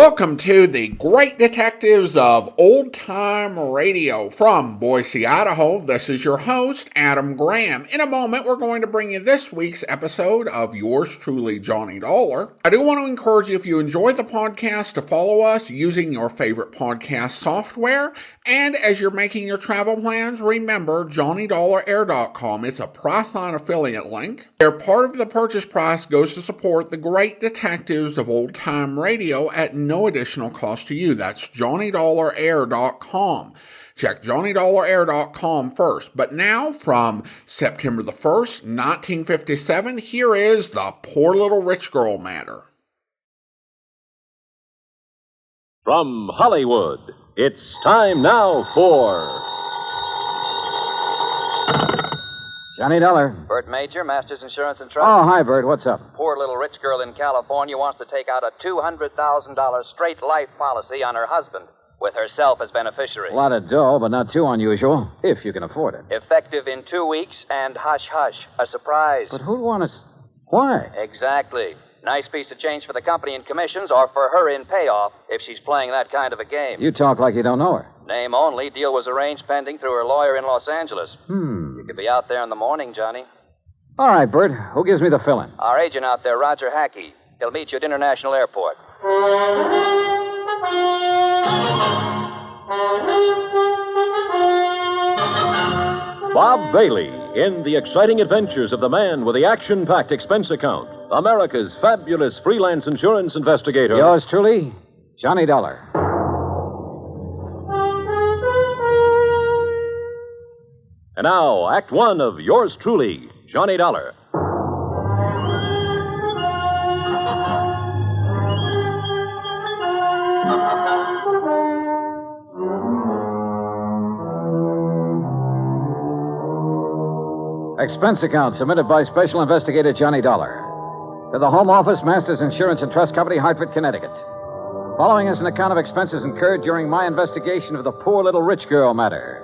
Welcome to the Great Detectives of Old Time Radio from Boise, Idaho. This is your host, Adam Graham. In a moment, we're going to bring you this week's episode of yours truly, Johnny Dollar. I do want to encourage you, if you enjoy the podcast, to follow us using your favorite podcast software. And as you're making your travel plans, remember JohnnyDollarAir.com. It's a Priceline affiliate link. Their part of the purchase price goes to support the Great Detectives of Old Time Radio at no additional cost to you. That's JohnnyDollarAir.com. Check JohnnyDollarAir.com first. But now, from September the 1st, 1957, here is the Poor Little Rich Girl Matter. From Hollywood, it's time now for... Johnny Dollar. Bert Major, Masters Insurance and Trust. Oh, hi, Bert. What's up? Poor little rich girl in California wants to take out a $200,000 straight life policy on her husband, with herself as beneficiary. A lot of dough, but not too unusual, if you can afford it. Effective in 2 weeks, and hush, hush, a surprise. But who'd want to... Why? Exactly. Nice piece of change for the company in commissions, or for her in payoff, if she's playing that kind of a game. You talk like you don't know her. Name only. Deal was arranged pending through her lawyer in Los Angeles. You could be out there in the morning, Johnny. All right, Bert. Who gives me the fill-in? Our agent out there, Roger Hackey. He'll meet you at International Airport. Bob Bailey in the exciting adventures of the man with the action-packed expense account, America's fabulous freelance insurance investigator. Yours truly, Johnny Dollar. And now, Act One of yours truly, Johnny Dollar. Expense account submitted by Special Investigator Johnny Dollar. To the Home Office, Masters Insurance and Trust Company, Hartford, Connecticut. Following is an account of expenses incurred during my investigation of the Poor Little Rich Girl matter.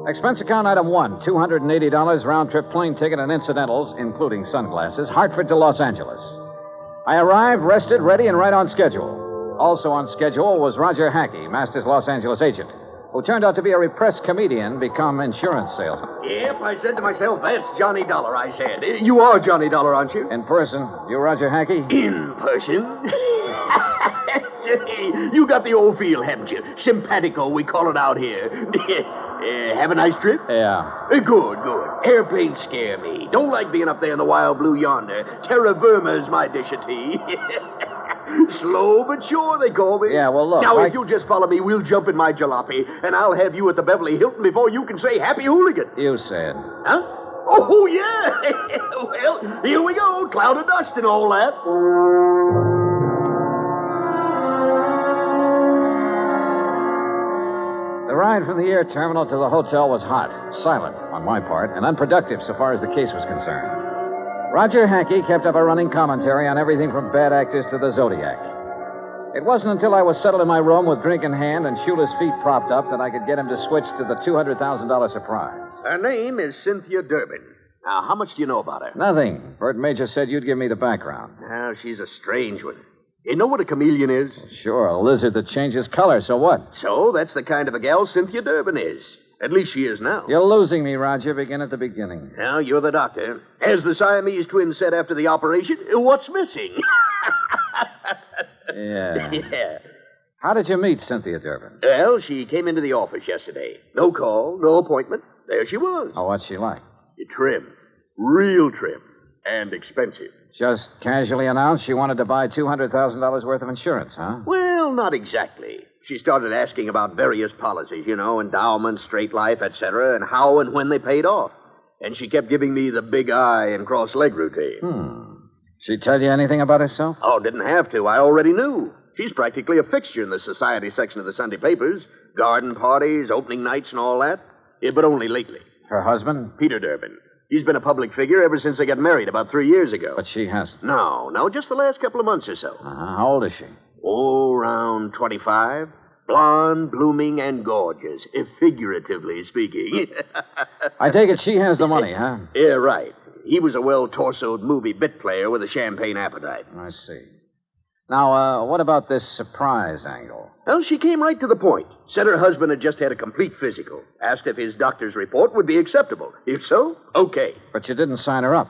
Expense account item 1, $280 round-trip plane ticket and incidentals, including sunglasses, Hartford to Los Angeles. I arrived, rested, ready, and right on schedule. Also on schedule was Roger Hackey, Masters Los Angeles agent, who turned out to be a repressed comedian become insurance salesman. Yep, I said to myself, that's Johnny Dollar, I said. You are Johnny Dollar, aren't you? In person, you Roger Hackey? In person? Say, you got the old feel, haven't you? Simpatico, we call it out here. Have a nice trip? Yeah. Good. Airplanes scare me. Don't like being up there in the wild blue yonder. Terra Firma's my dish of tea. Slow but sure, they call me. Yeah, well, look. Now, if you'll just follow me, we'll jump in my jalopy, and I'll have you at the Beverly Hilton before you can say Happy Hooligan. You said. Huh? Oh, yeah. Well, here we go. Cloud of dust and all that. The ride from the air terminal to the hotel was hot, silent on my part, and unproductive so far as the case was concerned. Roger Hackey kept up a running commentary on everything from bad actors to the Zodiac. It wasn't until I was settled in my room with drink in hand and shoeless feet propped up that I could get him to switch to the $200,000 surprise. Her name is Cynthia Durbin. Now, how much do you know about her? Nothing. Bert Major said you'd give me the background. Now, she's a strange one. You know what a chameleon is? Sure, a lizard that changes color, so what? So, that's the kind of a gal Cynthia Durbin is. At least she is now. You're losing me, Roger. Begin at the beginning. Now, you're the doctor. As the Siamese twins said after the operation, what's missing? Yeah. Yeah. How did you meet Cynthia Durbin? Well, she came into the office yesterday. No call, no appointment. There she was. Oh, what's she like? Trim. Real trim. And expensive. Just casually announced she wanted to buy $200,000 worth of insurance, huh? Well, not exactly. She started asking about various policies, endowments, straight life, etc., and how and when they paid off. And she kept giving me the big eye and cross-leg routine. She tell you anything about herself? Oh, didn't have to. I already knew. She's practically a fixture in the society section of the Sunday papers. Garden parties, opening nights, and all that. Yeah, but only lately. Her husband? Peter Durbin. He's been a public figure ever since they got married about 3 years ago. But she hasn't. No, just the last couple of months or so. How old is she? Oh, around 25. Blonde, blooming, and gorgeous, figuratively speaking. I take it she has the money, huh? Yeah, right. He was a well-torsoed movie bit player with a champagne appetite. I see. Now, what about this surprise angle? Well, she came right to the point. Said her husband had just had a complete physical. Asked if his doctor's report would be acceptable. If so, okay. But you didn't sign her up.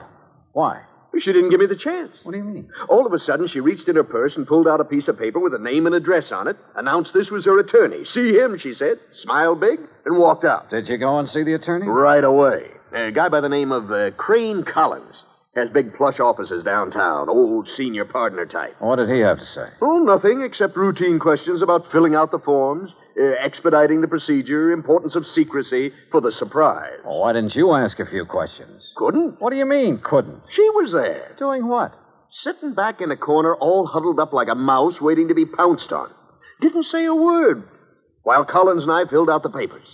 Why? She didn't give me the chance. What do you mean? All of a sudden, she reached in her purse and pulled out a piece of paper with a name and address on it, announced this was her attorney. See him, she said, smiled big, and walked out. Did you go and see the attorney? Right away. A guy by the name of Crane Collins. Has big plush offices downtown, old senior partner type. What did he have to say? Oh, nothing except routine questions about filling out the forms, expediting the procedure, importance of secrecy for the surprise. Well, why didn't you ask a few questions? Couldn't? What do you mean, couldn't? She was there. Doing what? Sitting back in a corner, all huddled up like a mouse waiting to be pounced on. Didn't say a word. While Collins and I filled out the papers.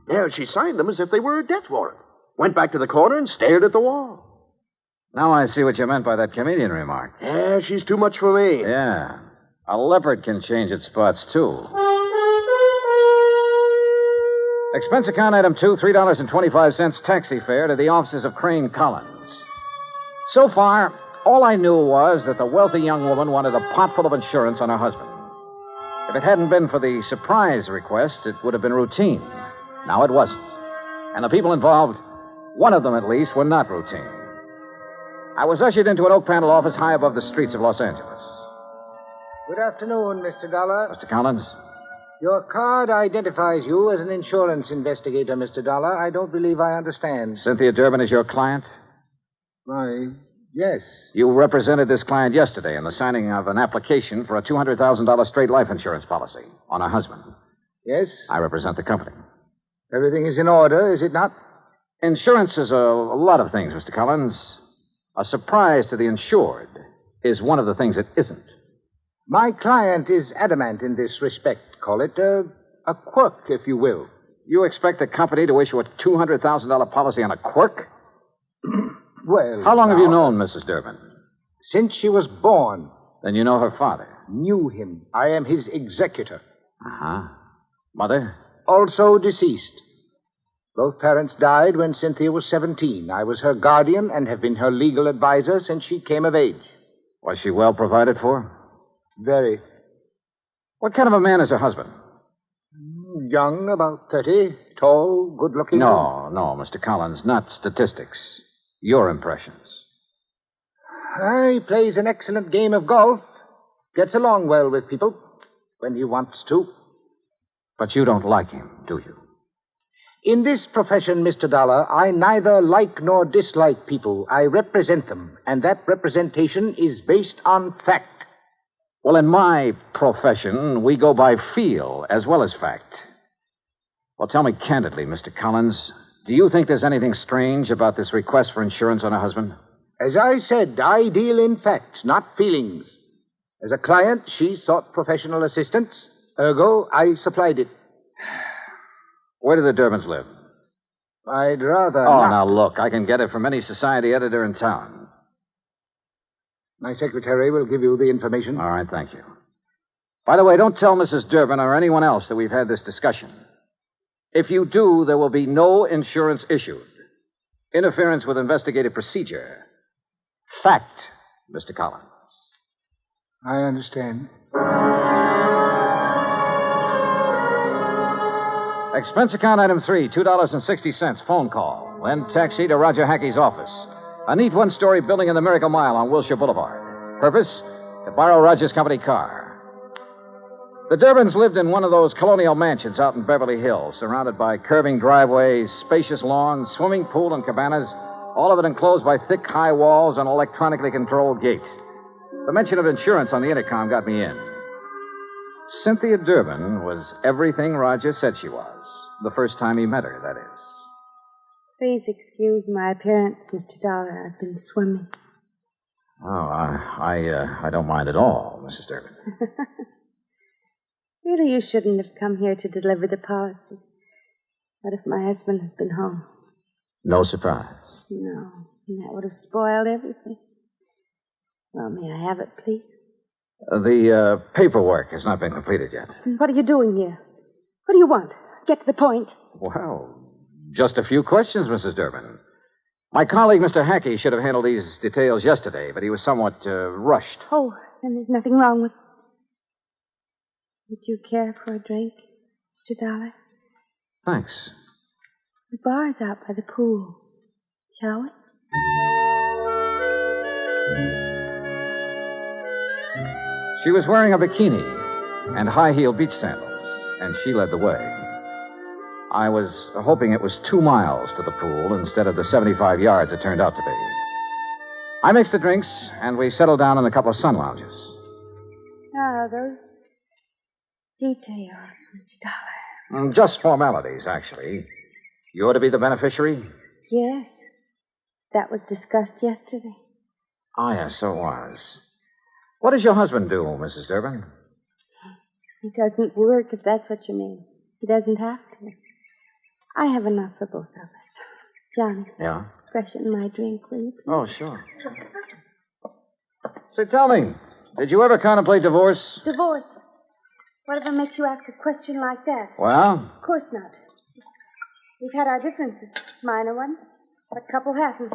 Yeah, she signed them as if they were a death warrant. Went back to the corner and stared at the wall. Now I see what you meant by that chameleon remark. Yeah, she's too much for me. Yeah. A leopard can change its spots, too. Expense account item 2, $3.25 taxi fare to the offices of Crane Collins. So far, all I knew was that the wealthy young woman wanted a pot full of insurance on her husband. If it hadn't been for the surprise request, it would have been routine. Now it wasn't. And the people involved, one of them at least, were not routine. I was ushered into an oak panel office high above the streets of Los Angeles. Good afternoon, Mr. Dollar. Mr. Collins? Your card identifies you as an insurance investigator, Mr. Dollar. I don't believe I understand. Cynthia Durbin is your client? Why, yes. You represented this client yesterday in the signing of an application for a $200,000 straight life insurance policy on her husband. Yes? I represent the company. Everything is in order, is it not? Insurance is a lot of things, Mr. Collins. A surprise to the insured is one of the things it isn't. My client is adamant in this respect. Call it a quirk, if you will. You expect the company to issue a $200,000 policy on a quirk? Well, how long have you known Mrs. Durbin? Since she was born. Then you know her father? Knew him. I am his executor. Uh-huh. Mother? Also deceased. Both parents died when Cynthia was 17. I was her guardian and have been her legal advisor since she came of age. Was she well provided for? Very. What kind of a man is her husband? Young, about 30. Tall, good-looking. No, Mr. Collins, not statistics. Your impressions. He plays an excellent game of golf. Gets along well with people when he wants to. But you don't like him, do you? In this profession, Mr. Dollar, I neither like nor dislike people. I represent them, and that representation is based on fact. Well, in my profession, we go by feel as well as fact. Well, tell me candidly, Mr. Collins, do you think there's anything strange about this request for insurance on her husband? As I said, I deal in facts, not feelings. As a client, she sought professional assistance. Ergo, I supplied it. Where do the Durbins live? I'd rather not. Now, look, I can get it from any society editor in town. My secretary will give you the information. All right, thank you. By the way, don't tell Mrs. Durbin or anyone else that we've had this discussion. If you do, there will be no insurance issued. Interference with investigative procedure. Fact, Mr. Collins. I understand. Expense account item 3, $2.60, phone call. Then taxi to Roger Hackey's office. A neat one-story building in the Miracle Mile on Wilshire Boulevard. Purpose? To borrow Roger's company car. The Durbins lived in one of those colonial mansions out in Beverly Hills, surrounded by curving driveways, spacious lawns, swimming pool, and cabanas, all of it enclosed by thick, high walls and electronically controlled gates. The mention of insurance on the intercom got me in. Cynthia Durbin was everything Roger said she was. The first time he met her, that is. Please excuse my appearance, Mr. Dollar. I've been swimming. Oh, I don't mind at all, Mrs. Durbin. Really, you shouldn't have come here to deliver the policy. What if my husband has been home? No surprise. No, and that would have spoiled everything. Well, may I have it, please? The paperwork has not been completed yet. What are you doing here? What do you want? Get to the point. Well, just a few questions, Mrs. Durbin. My colleague, Mr. Hackey, should have handled these details yesterday, but he was somewhat rushed. Oh, then there's nothing wrong with... Would you care for a drink, Mr. Dollar? Thanks. The bar's out by the pool. Shall we? She was wearing a bikini and high-heeled beach sandals, and she led the way. I was hoping it was 2 miles to the pool instead of the 75 yards it turned out to be. I mixed the drinks, and we settled down in a couple of sun lounges. Ah, those details, Mr. Dollar. Just formalities, actually. You're to be the beneficiary? Yes. That was discussed yesterday. Oh, yes, so it was. What does your husband do, Mrs. Durbin? He doesn't work, if that's what you mean. He doesn't have to. I have enough for both of us. Johnny. Yeah? Freshen my drink, will you? Oh, sure. Say, tell me, did you ever contemplate divorce? Divorce? Whatever makes you ask a question like that? Well? Of course not. We've had our differences, minor ones, but a couple hasn't.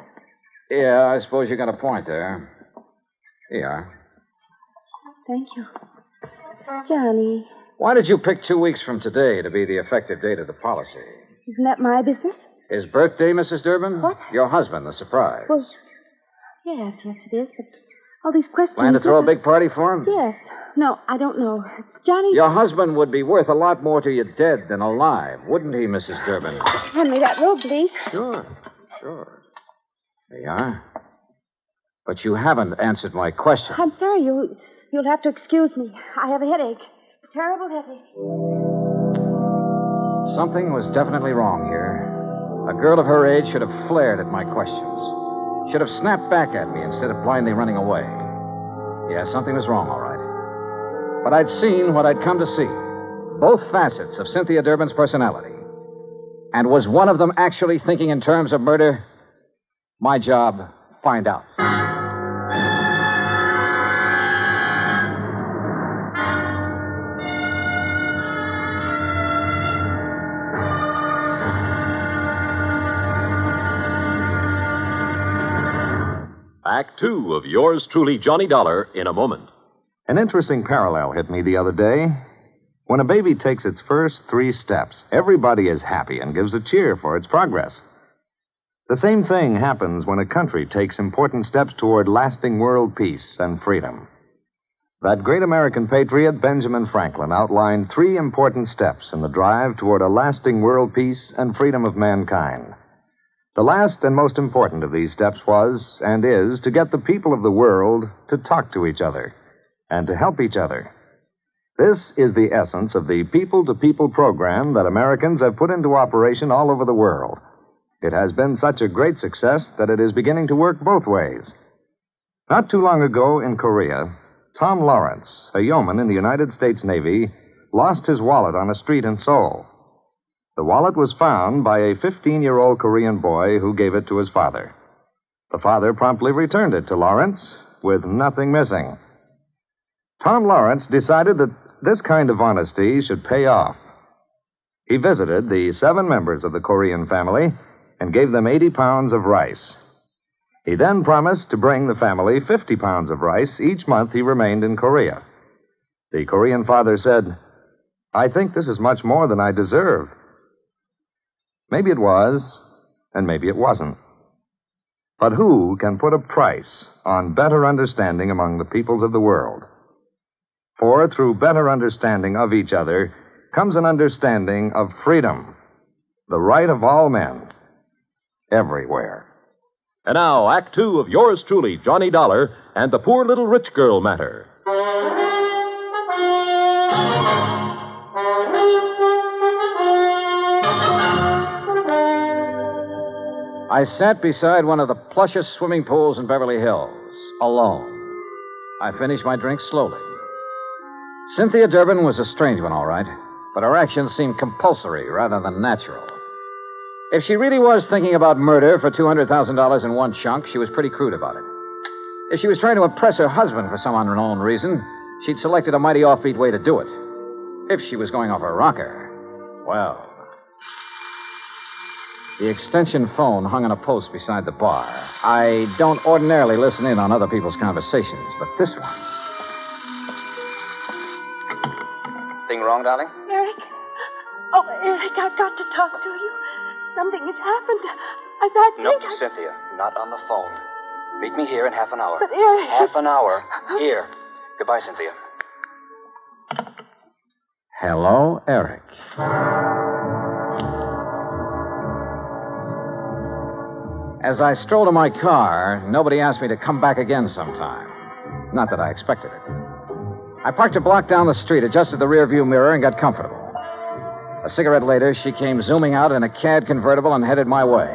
Yeah, I suppose you got a point there. Yeah. Thank you. Johnny. Why did you pick 2 weeks from today to be the effective date of the policy? Isn't that my business? His birthday, Mrs. Durbin? What? Your husband, the surprise. Well, yes, it is, but all these questions... Plan to throw a big party for him? Yes. No, I don't know. Johnny... Your husband would be worth a lot more to you dead than alive, wouldn't he, Mrs. Durbin? Hand me that robe, please. Sure. There you are. But you haven't answered my question. I'm sorry, you'll have to excuse me. I have a headache. A terrible headache. Something was definitely wrong here. A girl of her age should have flared at my questions. Should have snapped back at me instead of blindly running away. Yeah, something was wrong, all right. But I'd seen what I'd come to see. Both facets of Cynthia Durbin's personality. And was one of them actually thinking in terms of murder? My job, find out. Act 2 of yours truly, Johnny Dollar, in a moment. An interesting parallel hit me the other day. When a baby takes its first 3 steps, everybody is happy and gives a cheer for its progress. The same thing happens when a country takes important steps toward lasting world peace and freedom. That great American patriot, Benjamin Franklin, outlined 3 important steps in the drive toward a lasting world peace and freedom of mankind. The last and most important of these steps was, and is, to get the people of the world to talk to each other and to help each other. This is the essence of the people-to-people program that Americans have put into operation all over the world. It has been such a great success that it is beginning to work both ways. Not too long ago in Korea, Tom Lawrence, a yeoman in the United States Navy, lost his wallet on a street in Seoul. The wallet was found by a 15-year-old Korean boy who gave it to his father. The father promptly returned it to Lawrence with nothing missing. Tom Lawrence decided that this kind of honesty should pay off. He visited the 7 members of the Korean family and gave them 80 pounds of rice. He then promised to bring the family 50 pounds of rice each month he remained in Korea. The Korean father said, "I think this is much more than I deserve." Maybe it was, and maybe it wasn't. But who can put a price on better understanding among the peoples of the world? For through better understanding of each other comes an understanding of freedom, the right of all men, everywhere. And now, Act 2 of yours truly, Johnny Dollar, and the Poor Little Rich Girl Matter. I sat beside one of the plushest swimming pools in Beverly Hills, alone. I finished my drink slowly. Cynthia Durbin was a strange one, all right, but her actions seemed compulsory rather than natural. If she really was thinking about murder for $200,000 in one chunk, she was pretty crude about it. If she was trying to impress her husband for some unknown reason, she'd selected a mighty offbeat way to do it. If she was going off her rocker, well... The extension phone hung on a post beside the bar. I don't ordinarily listen in on other people's conversations, but this one. Thing wrong, darling? Eric? Oh, Eric, I've got to talk to you. Something has happened. I No, think Cynthia, not on the phone. Meet me here in half an hour. But, Eric... Half an hour. Here. Goodbye, Cynthia. Hello, Eric. As I strolled to my car, nobody asked me to come back again sometime. Not that I expected it. I parked a block down the street, adjusted the rearview mirror, and got comfortable. A cigarette later, she came zooming out in a CAD convertible and headed my way.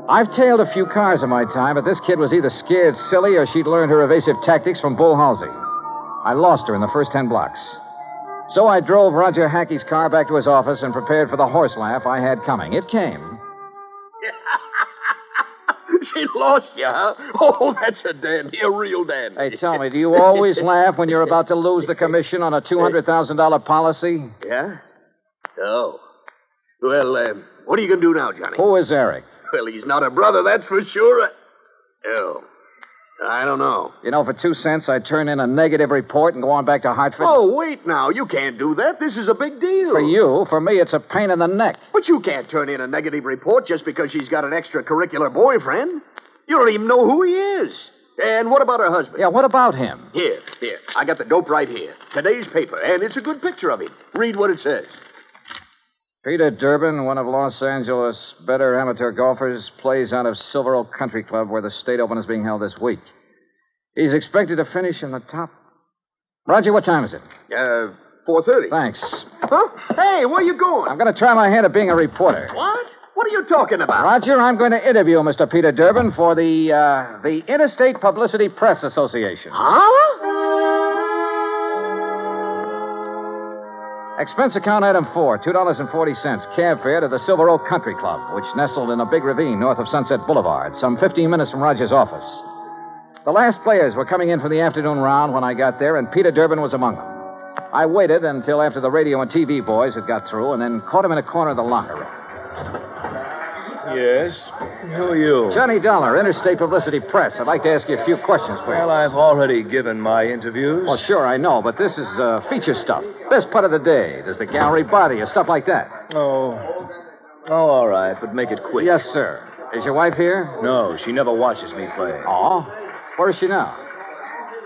I've tailed a few cars in my time, but this kid was either scared silly or she'd learned her evasive tactics from Bull Halsey. I lost her in the first 10 blocks. So I drove Roger Hackey's car back to his office and prepared for the horse laugh I had coming. It came. She lost you, huh? Oh, that's a dandy, a real dandy. Hey, tell me, do you always laugh when you're about to lose the commission on a $200,000 policy? Yeah? Oh. Well, what are you going to do now, Johnny? Who is Eric? Well, he's not a brother, that's for sure. Oh. I don't know. You know, for 2 cents, I'd turn in a negative report and go on back to Hartford. Oh, wait now. You can't do that. This is a big deal. For you. For me, it's a pain in the neck. But you can't turn in a negative report just because she's got an extracurricular boyfriend. You don't even know who he is. And what about her husband? Yeah, what about him? Here. I got the dope right here. Today's paper, and it's a good picture of him. Read what it says. Peter Durbin, one of Los Angeles' better amateur golfers, plays out of Silver Oak Country Club where the State Open is being held this week. He's expected to finish in the top. Roger, what time is it? 4:30. Thanks. Huh? Hey, where you going? I'm going to try my hand at being a reporter. What? What are you talking about? Roger, I'm going to interview Mr. Peter Durbin for the Interstate Publicity Press Association. Huh? Expense account item 4, $2.40, cab fare to the Silver Oak Country Club, which nestled in a big ravine north of Sunset Boulevard, some 15 minutes from Roger's office. The last players were coming in for the afternoon round when I got there, and Peter Durbin was among them. I waited until after the radio and TV boys had got through, and then caught him in a corner of the locker room. Yes? Who are you? Johnny Dollar, Interstate Publicity Press. I'd like to ask you a few questions, please. Well, I've already given my interviews. Well, sure, I know, but this is feature stuff. Best part of the day. There's the gallery body or stuff like that. Oh, all right, but make it quick. Yes, sir. Is your wife here? No, she never watches me play. Oh? Where is she now?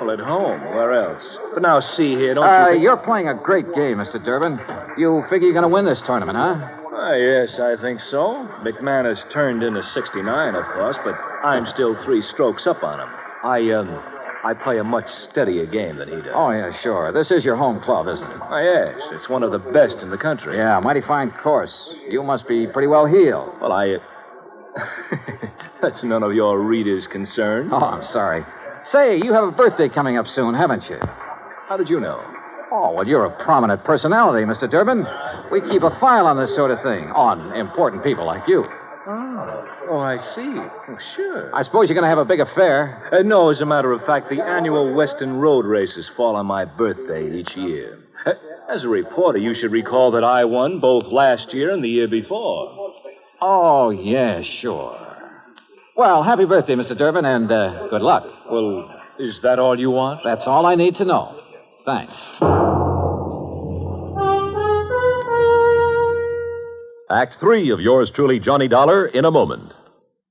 Well, at home. Where else? But now, see here, don't you think... You're playing a great game, Mr. Durbin. You figure you're going to win this tournament, huh? Yes, I think so. McMahon has turned into 69, of course, but I'm still 3 strokes up on him. I play a much steadier game than he does. Oh, yeah, sure. This is your home club, isn't it? Oh, yes. It's one of the best in the country. Yeah, mighty fine course. You must be pretty well heeled. Well, That's none of your readers' concern. Oh, I'm sorry. Say, you have a birthday coming up soon, haven't you? How did you know? Oh, well, you're a prominent personality, Mr. Durbin. We keep a file on this sort of thing, on important people like you. Oh, I see. Oh, sure. I suppose you're going to have a big affair. No, as a matter of fact, the annual Western Road races fall on my birthday each year. As a reporter, you should recall that I won both last year and the year before. Oh, yeah, sure. Well, happy birthday, Mr. Durbin, and good luck. Well, is that all you want? That's all I need to know. Thanks. Act 3 of yours truly, Johnny Dollar, in a moment.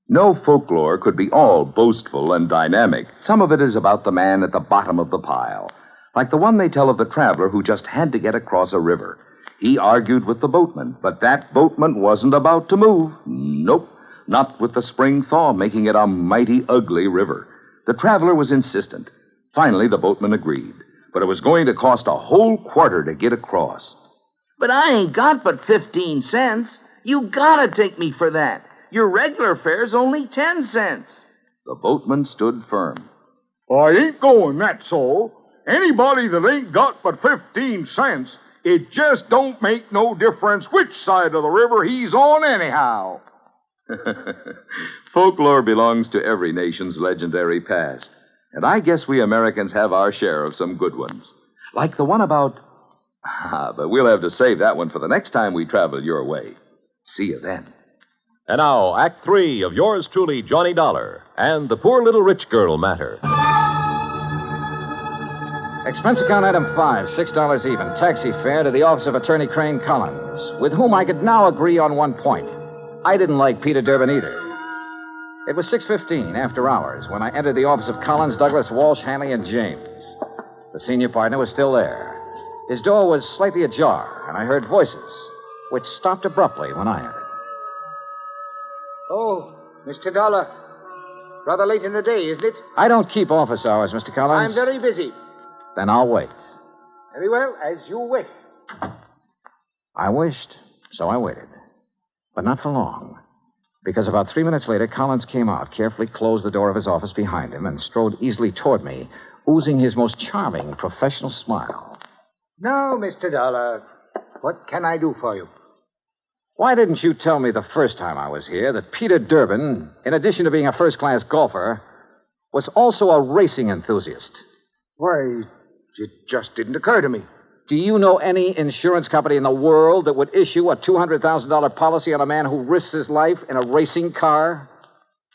No folklore could be all boastful and dynamic. Some of it is about the man at the bottom of the pile. Like the one they tell of the traveler who just had to get across a river. He argued with the boatman, but that boatman wasn't about to move. Nope, not with the spring thaw making it a mighty ugly river. The traveler was insistent. Finally, the boatman agreed. But it was going to cost a whole quarter to get across. But I ain't got but 15 cents. You gotta take me for that. Your regular fare's only 10 cents. The boatman stood firm. I ain't going, that's all. Anybody that ain't got but 15 cents, it just don't make no difference which side of the river he's on anyhow. Folklore belongs to every nation's legendary past. And I guess we Americans have our share of some good ones. Like the one about... but we'll have to save that one for the next time we travel your way. See you then. And now, Act 3 of yours truly, Johnny Dollar, and the Poor Little Rich Girl matter. Expense account item 5, $6 even. Taxi fare to the office of Attorney Crane Collins, with whom I could now agree on one point. I didn't like Peter Durbin either. It was 6:15 after hours when I entered the office of Collins, Douglas, Walsh, Hanley, and James. The senior partner was still there. His door was slightly ajar, and I heard voices, which stopped abruptly when I entered. Oh, Mr. Dollar. Rather late in the day, isn't it? I don't keep office hours, Mr. Collins. I'm very busy. Then I'll wait. Very well, as you wish. I wished, so I waited. But not for long. Because about 3 minutes later, Collins came out, carefully closed the door of his office behind him, and strode easily toward me, oozing his most charming professional smile. Now, Mr. Dollar, what can I do for you? Why didn't you tell me the first time I was here that Peter Durbin, in addition to being a first-class golfer, was also a racing enthusiast? Why, it just didn't occur to me. Do you know any insurance company in the world that would issue a $200,000 policy on a man who risks his life in a racing car?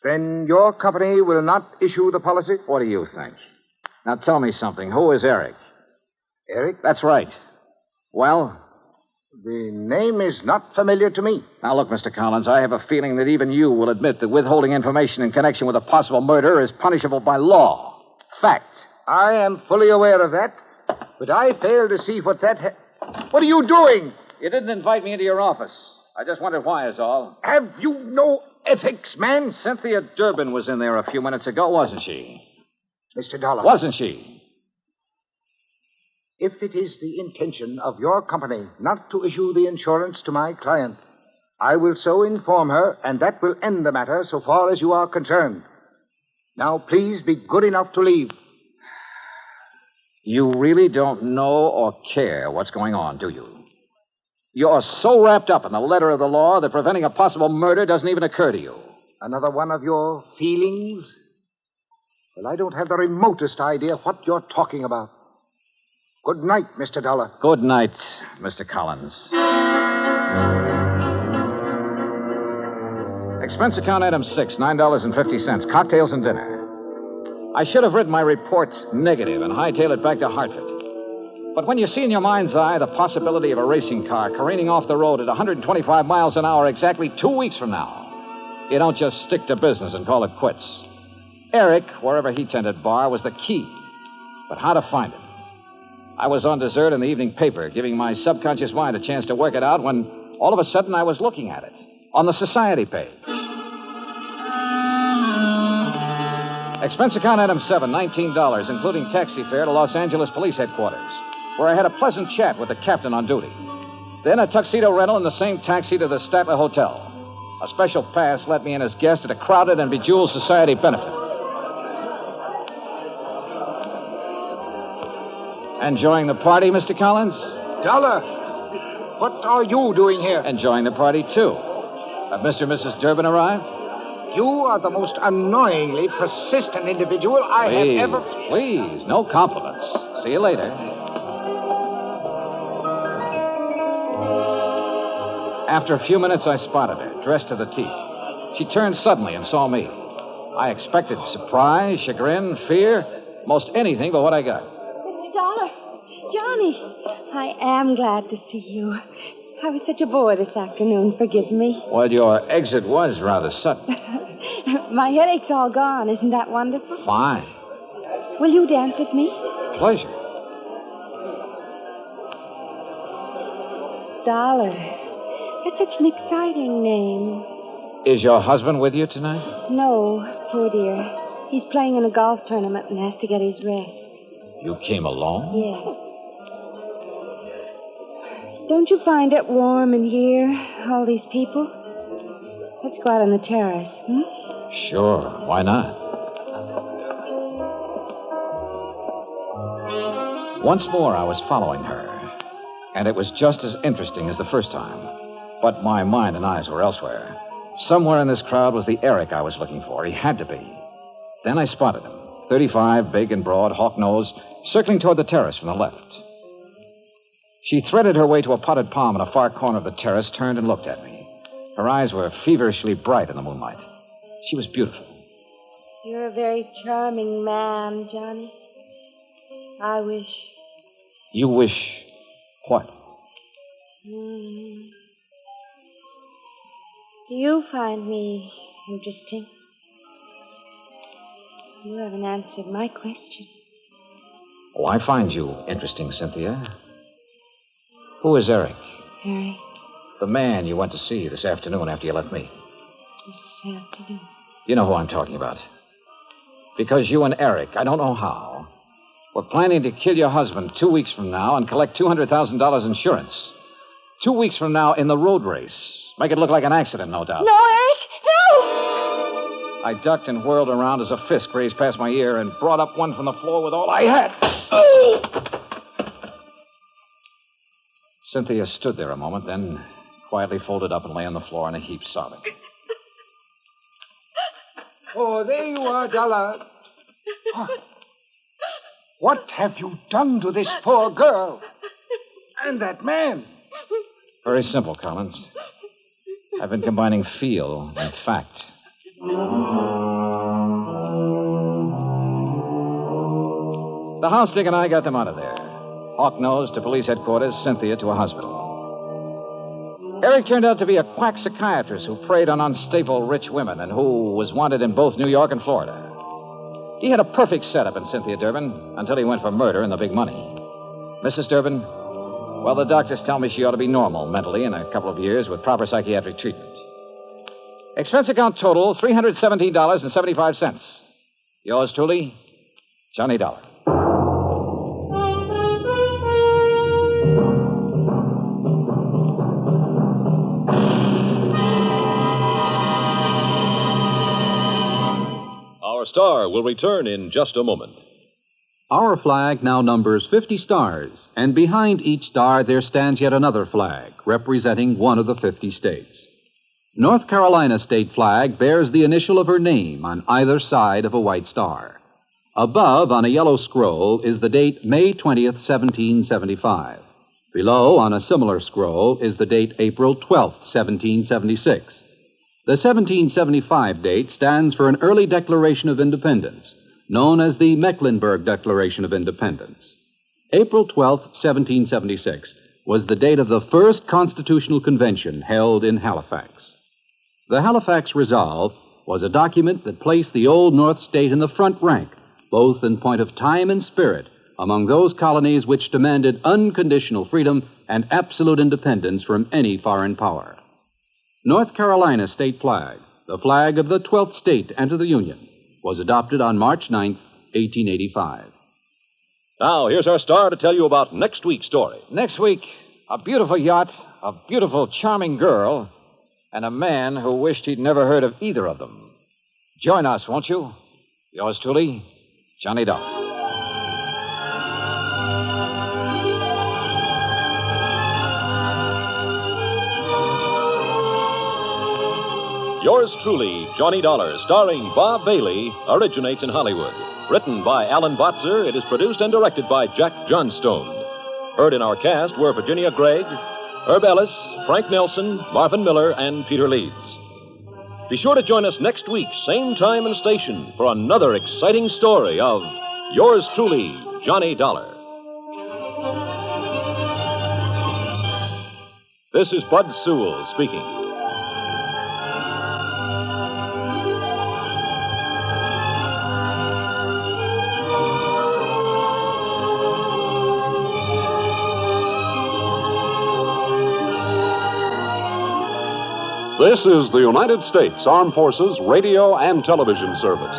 Then your company will not issue the policy? What do you think? Now tell me something. Who is Eric? Eric? That's right. Well? The name is not familiar to me. Now look, Mr. Collins, I have a feeling that even you will admit that withholding information in connection with a possible murder is punishable by law. Fact. I am fully aware of that, but I fail to see what that... What are you doing? You didn't invite me into your office. I just wondered why is all. Have you no ethics, man? Cynthia Durbin was in there a few minutes ago, wasn't she? Mr. Dollar. Wasn't she? If it is the intention of your company not to issue the insurance to my client, I will so inform her, and that will end the matter so far as you are concerned. Now, please be good enough to leave. You really don't know or care what's going on, do you? You're so wrapped up in the letter of the law that preventing a possible murder doesn't even occur to you. Another one of your feelings? Well, I don't have the remotest idea what you're talking about. Good night, Mr. Dollar. Good night, Mr. Collins. Expense account item 6, $9.50, cocktails and dinner. I should have written my report negative and hightailed it back to Hartford. But when you see in your mind's eye the possibility of a racing car careening off the road at 125 miles an hour exactly 2 weeks from now, you don't just stick to business and call it quits. Eric, wherever he tended bar, was the key. But how to find him? I was on dessert in the evening paper, giving my subconscious mind a chance to work it out when all of a sudden I was looking at it on the society page. Expense account item 7, $19, including taxi fare to Los Angeles Police Headquarters, where I had a pleasant chat with the captain on duty. Then a tuxedo rental in the same taxi to the Statler Hotel. A special pass let me in as guest at a crowded and bejeweled society benefit. Enjoying the party, Mr. Collins? Dollar, what are you doing here? Enjoying the party, too. Have Mr. and Mrs. Durbin arrived? You are the most annoyingly persistent individual I have ever... Please, no compliments. See you later. After a few minutes, I spotted her, dressed to the teeth. She turned suddenly and saw me. I expected surprise, chagrin, fear, most anything but what I got. Mr. Dollar, Johnny, I am glad to see you. I was such a bore this afternoon. Forgive me. Well, your exit was rather sudden. My headache's all gone. Isn't that wonderful? Fine. Will you dance with me? Pleasure. Dollar. That's such an exciting name. Is your husband with you tonight? No, poor dear. He's playing in a golf tournament and has to get his rest. You came alone? Yes. Don't you find it warm in here, all these people? Let's go out on the terrace, Sure, why not? Once more, I was following her, and it was just as interesting as the first time. But my mind and eyes were elsewhere. Somewhere in this crowd was the Eric I was looking for. He had to be. Then I spotted him, 35, big and broad, hawk-nosed, circling toward the terrace from the left. She threaded her way to a potted palm in a far corner of the terrace, turned and looked at me. Her eyes were feverishly bright in the moonlight. She was beautiful. You're a very charming man, Johnny. I wish. You wish what? Do you find me interesting? You haven't answered my question. Oh, I find you interesting, Cynthia. Who is Eric? Eric, The man you went to see this afternoon after you left me. this afternoon. You know who I'm talking about. Because you and Eric, I don't know how, were planning to kill your husband 2 weeks from now and collect $200,000 insurance. 2 weeks from now in the road race. Make it look like an accident, no doubt. No, Eric! No! I ducked and whirled around as a fist grazed past my ear and brought up one from the floor with all I had. Oh! Cynthia stood there a moment, then quietly folded up and lay on the floor in a heap, sobbing. Oh, there you are, Dollar. What have you done to this poor girl? And that man? Very simple, Collins. I've been combining feel and fact. The house dick and I got them out of there. Hawk-Nose to police headquarters, Cynthia to a hospital. Eric turned out to be a quack psychiatrist who preyed on unstable rich women and who was wanted in both New York and Florida. He had a perfect setup in Cynthia Durbin until he went for murder and the big money. Mrs. Durbin, well, the doctors tell me she ought to be normal mentally in a couple of years with proper psychiatric treatment. Expense account total, $317.75. Yours truly, Johnny Dollar. Our star will return in just a moment. Our flag now numbers 50 stars, and behind each star there stands yet another flag, representing one of the 50 states. North Carolina's state flag bears the initial of her name on either side of a white star. Above, on a yellow scroll, is the date May 20th, 1775. Below, on a similar scroll, is the date April 12th, 1776. The 1775 date stands for an early Declaration of Independence, known as the Mecklenburg Declaration of Independence. April 12, 1776, was the date of the first Constitutional Convention held in Halifax. The Halifax Resolve was a document that placed the Old North State in the front rank, both in point of time and spirit, among those colonies which demanded unconditional freedom and absolute independence from any foreign power. North Carolina's state flag, the flag of the 12th state to enter the Union, was adopted on March 9, 1885. Now, here's our star to tell you about next week's story. Next week, a beautiful yacht, a beautiful, charming girl, and a man who wished he'd never heard of either of them. Join us, won't you? Yours truly, Johnny Dollar. Yours truly, Johnny Dollar, starring Bob Bailey, originates in Hollywood. Written by Alan Botzer, it is produced and directed by Jack Johnstone. Heard in our cast were Virginia Gregg, Herb Ellis, Frank Nelson, Marvin Miller, and Peter Leeds. Be sure to join us next week, same time and station, for another exciting story of Yours truly, Johnny Dollar. This is Bud Sewell speaking. This is the United States Armed Forces Radio and Television Service.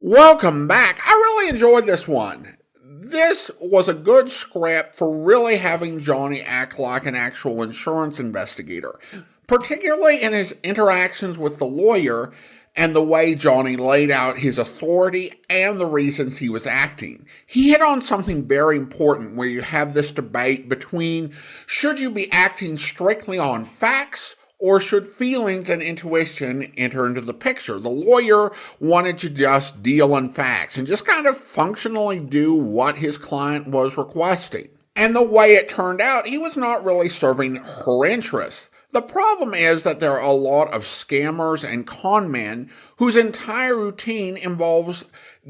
Welcome back. I really enjoyed this one. This was a good script for really having Johnny act like an actual insurance investigator, particularly in his interactions with the lawyer and the way Johnny laid out his authority and the reasons he was acting. He hit on something very important where you have this debate between should you be acting strictly on facts or should feelings and intuition enter into the picture? The lawyer wanted to just deal in facts and just kind of functionally do what his client was requesting. And the way it turned out, he was not really serving her interests. The problem is that there are a lot of scammers and con men whose entire routine involves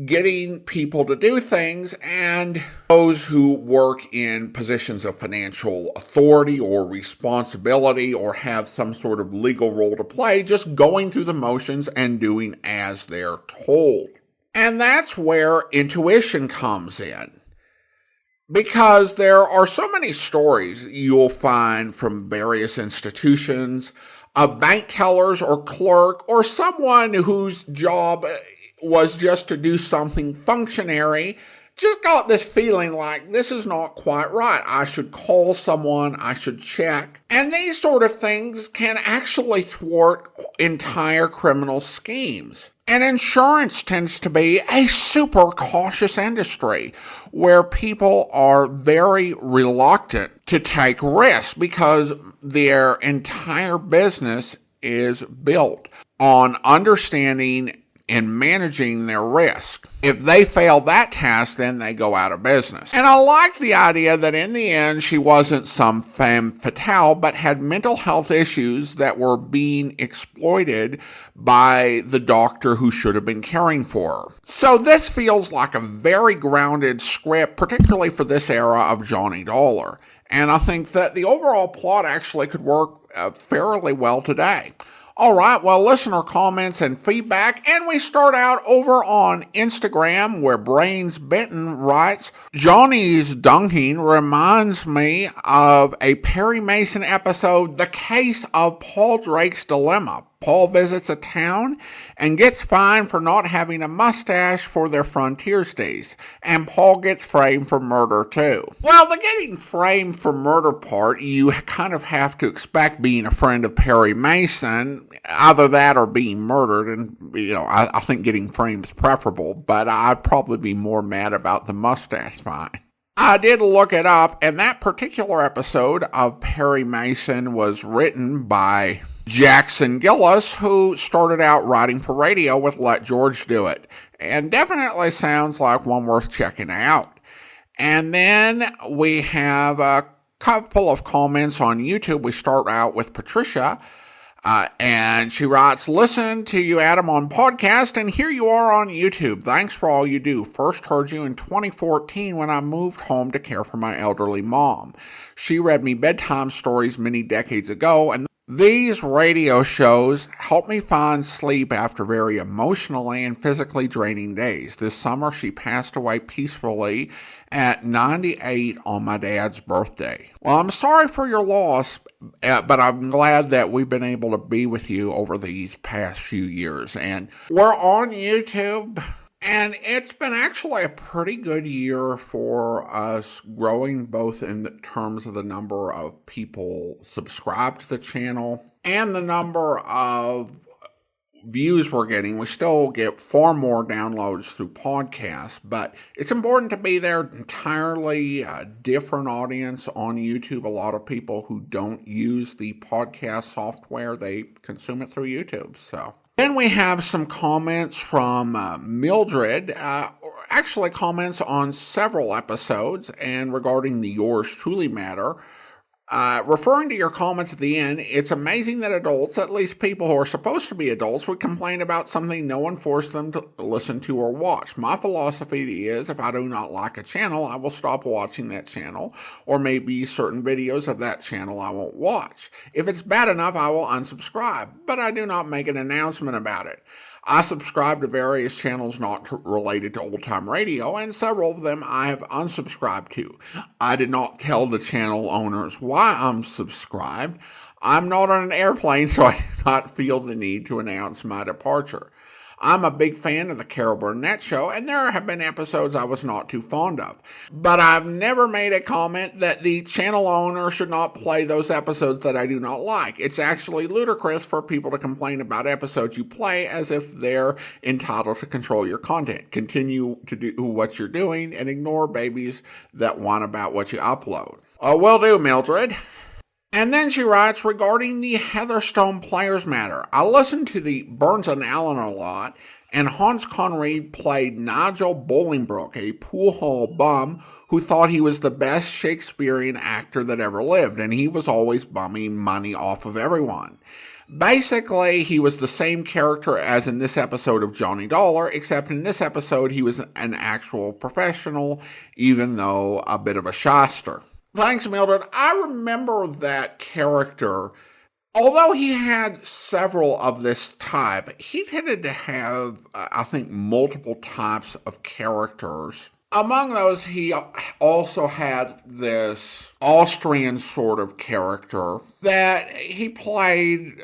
getting people to do things, and those who work in positions of financial authority or responsibility or have some sort of legal role to play, just going through the motions and doing as they're told. And that's where intuition comes in. Because there are so many stories you'll find from various institutions of bank tellers or clerk or someone whose job was just to do something functionary, just got this feeling like this is not quite right. I should call someone, I should check. And these sort of things can actually thwart entire criminal schemes. And insurance tends to be a super cautious industry where people are very reluctant to take risks because their entire business is built on understanding and managing their risk. If they fail that task, then they go out of business. And I like the idea that in the end, she wasn't some femme fatale, but had mental health issues that were being exploited by the doctor who should have been caring for her. So this feels like a very grounded script, particularly for this era of Johnny Dollar. And I think that the overall plot actually could work fairly well today. All right, well, listener comments and feedback, and we start out over on Instagram where Brains Benton writes, Johnny's dunking reminds me of a Perry Mason episode, The Case of Paul Drake's Dilemma. Paul visits a town and gets fined for not having a mustache for their frontiers days. And Paul gets framed for murder too. Well, the getting framed for murder part, you kind of have to expect being a friend of Perry Mason. Either that or being murdered. And, I think getting framed is preferable. But I'd probably be more mad about the mustache fine. I did look it up, and that particular episode of Perry Mason was written by Jackson Gillis, who started out writing for radio with Let George Do It, and definitely sounds like one worth checking out. And then we have a couple of comments on YouTube. We start out with Patricia, and she writes, listen to you, Adam, on podcast, and here you are on YouTube. Thanks for all you do. First heard you in 2014 when I moved home to care for my elderly mom. She read me bedtime stories many decades ago, and these radio shows help me find sleep after very emotionally and physically draining days. This summer, she passed away peacefully at 98 on my dad's birthday. Well, I'm sorry for your loss, but I'm glad that we've been able to be with you over these past few years. And we're on YouTube. And it's been actually a pretty good year for us, growing both in terms of the number of people subscribed to the channel and the number of views we're getting. We still get far more downloads through podcasts, but it's important to be there. Entirely different audience on YouTube. A lot of people who don't use the podcast software, they consume it through YouTube. So then we have some comments from Mildred, actually comments on several episodes and regarding the Yours Truly matter. Referring to your comments at the end, it's amazing that adults, at least people who are supposed to be adults, would complain about something no one forced them to listen to or watch. My philosophy is, if I do not like a channel, I will stop watching that channel, or maybe certain videos of that channel I won't watch. If it's bad enough, I will unsubscribe, but I do not make an announcement about it. I subscribe to various channels not related to old-time radio, and several of them I have unsubscribed to. I did not tell the channel owners why I'm subscribed. I'm not on an airplane, so I do not feel the need to announce my departure. I'm a big fan of the Carol Burnett Show, and there have been episodes I was not too fond of. But I've never made a comment that the channel owner should not play those episodes that I do not like. It's actually ludicrous for people to complain about episodes you play as if they're entitled to control your content. Continue to do what you're doing and ignore babies that whine about what you upload. Will do, Mildred. And then she writes, regarding the Heatherstone Players Matter, I listened to the Burns and Allen a lot, and Hans Conried played Nigel Bolingbroke, a pool hall bum who thought he was the best Shakespearean actor that ever lived, and he was always bumming money off of everyone. Basically, he was the same character as in this episode of Johnny Dollar, except in this episode he was an actual professional, even though a bit of a shyster. Thanks, Mildred. I remember that character. Although he had several of this type, he tended to have, I think, multiple types of characters. Among those, he also had this Austrian sort of character that he played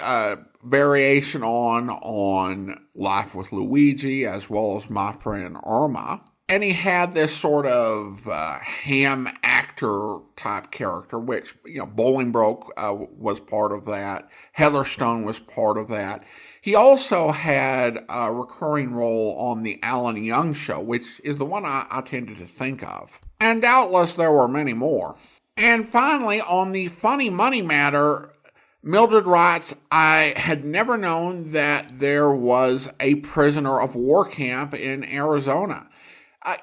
variation on Life with Luigi, as well as My Friend Irma. And he had this sort of ham actor type character, which, Bolingbroke was part of that. Heatherstone was part of that. He also had a recurring role on the Alan Young Show, which is the one I tended to think of. And doubtless there were many more. And finally, on the Funny Money Matter, Mildred writes, I had never known that there was a prisoner of war camp in Arizona.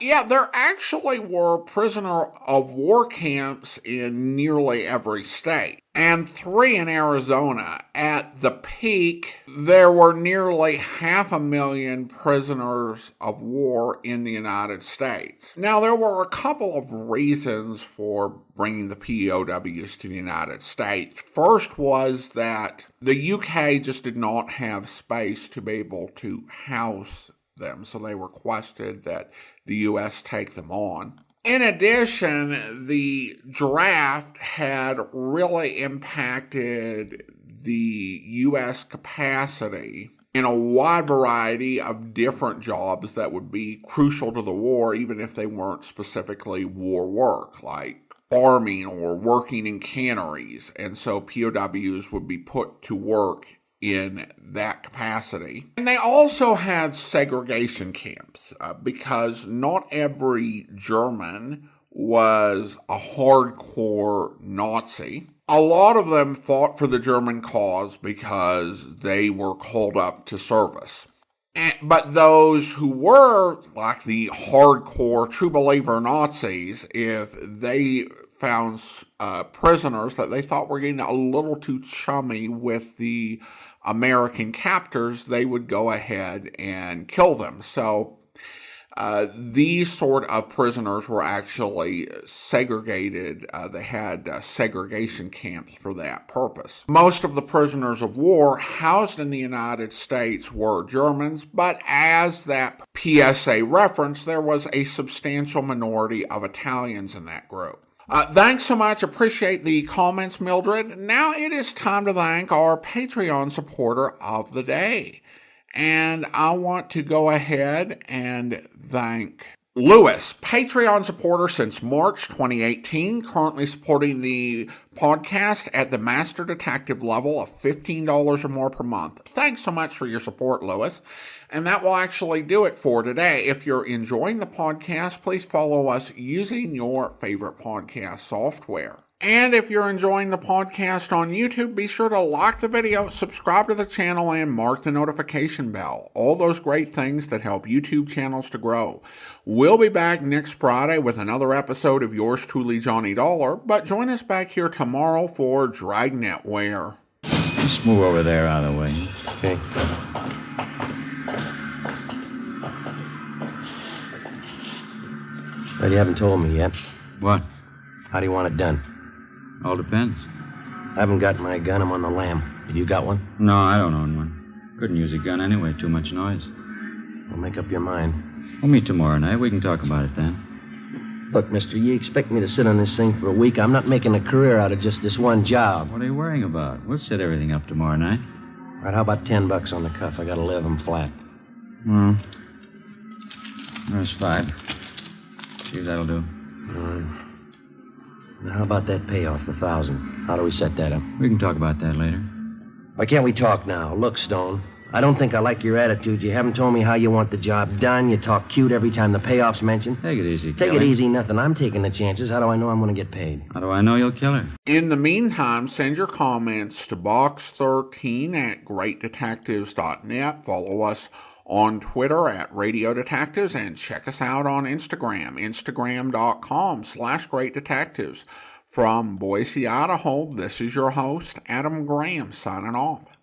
There actually were prisoner of war camps in nearly every state, and 3 in Arizona. At the peak, there were nearly 500,000 prisoners of war in the United States. Now, there were a couple of reasons for bringing the POWs to the United States. First was that the UK just did not have space to be able to house them, so they requested that the U.S. take them on. In addition, the draft had really impacted the U.S. capacity in a wide variety of different jobs that would be crucial to the war, even if they weren't specifically war work, like farming or working in canneries. And so POWs would be put to work in that capacity. And they also had segregation camps because not every German was a hardcore Nazi. A lot of them fought for the German cause because they were called up to service. But those who were like the hardcore true believer Nazis, if they found prisoners that they thought were getting a little too chummy with the American captors, they would go ahead and kill them. So these sort of prisoners were actually segregated. They had segregation camps for that purpose. Most of the prisoners of war housed in the United States were Germans, but as that PSA referenced, there was a substantial minority of Italians in that group. Thanks so much. Appreciate the comments, Mildred. Now it is time to thank our Patreon supporter of the day. And I want to go ahead and thank Lewis, Patreon supporter since March 2018, currently supporting the podcast at the Master Detective level of $15 or more per month. Thanks so much for your support, Lewis. And that will actually do it for today. If you're enjoying the podcast, please follow us using your favorite podcast software. And if you're enjoying the podcast on YouTube, be sure to like the video, subscribe to the channel, and mark the notification bell. All those great things that help YouTube channels to grow. We'll be back next Friday with another episode of yours truly, Johnny Dollar, but join us back here tomorrow for Dragnet Wear. Just move over there out of the way. Okay. Well, you haven't told me yet. What? How do you want it done? All depends. I haven't got my gun. I'm on the lam. Have you got one? No, I don't own one. Couldn't use a gun anyway. Too much noise. Well, make up your mind. We'll meet tomorrow night. We can talk about it then. Look, mister, you expect me to sit on this thing for a week? I'm not making a career out of just this one job. What are you worrying about? We'll set everything up tomorrow night. All right, how about $10 on the cuff? I gotta live. I'm flat. Well, there's 5. See if that'll do. Now, how about that payoff, the 1,000? How do we set that up? We can talk about that later. Why can't we talk now? Look, Stone, I don't think I like your attitude. You haven't told me how you want the job done. You talk cute every time the payoff's mentioned. Take it easy, Take Kelly. it easy, nothing. I'm taking the chances. How do I know I'm going to get paid? How do I know you'll kill her? In the meantime, send your comments to box13@greatdetectives.net. Follow us on Twitter at Radio Detectives, and check us out on Instagram, instagram.com/greatdetectives. From Boise, Idaho, this is your host, Adam Graham, signing off.